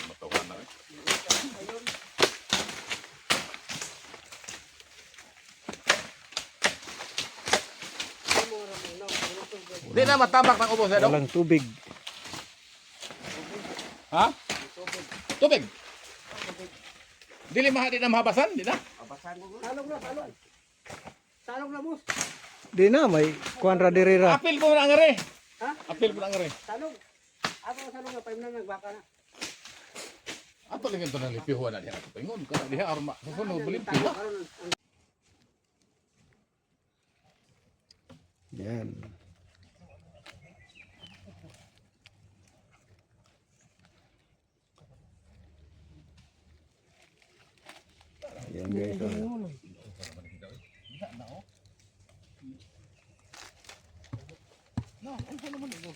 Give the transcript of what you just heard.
Matawa na eh. Di na matambak ng ubos eh, Walang tubig. ha? Tubig. Dili mahadi na mahabasan, di na? Talong na, talong. Talong na, boss. Di na, may kuwanra dirira. Apil po na ang are. Ha? Apil po na ang are. Talong. Ako ang talong na, 5 na nagbaka na. Ato lang ito na lipihuan na diha ako pingon. Kaya diha arma. Susunod bulim Talong, pila. karon ang Yan. Yan guys. No, ano naman ito?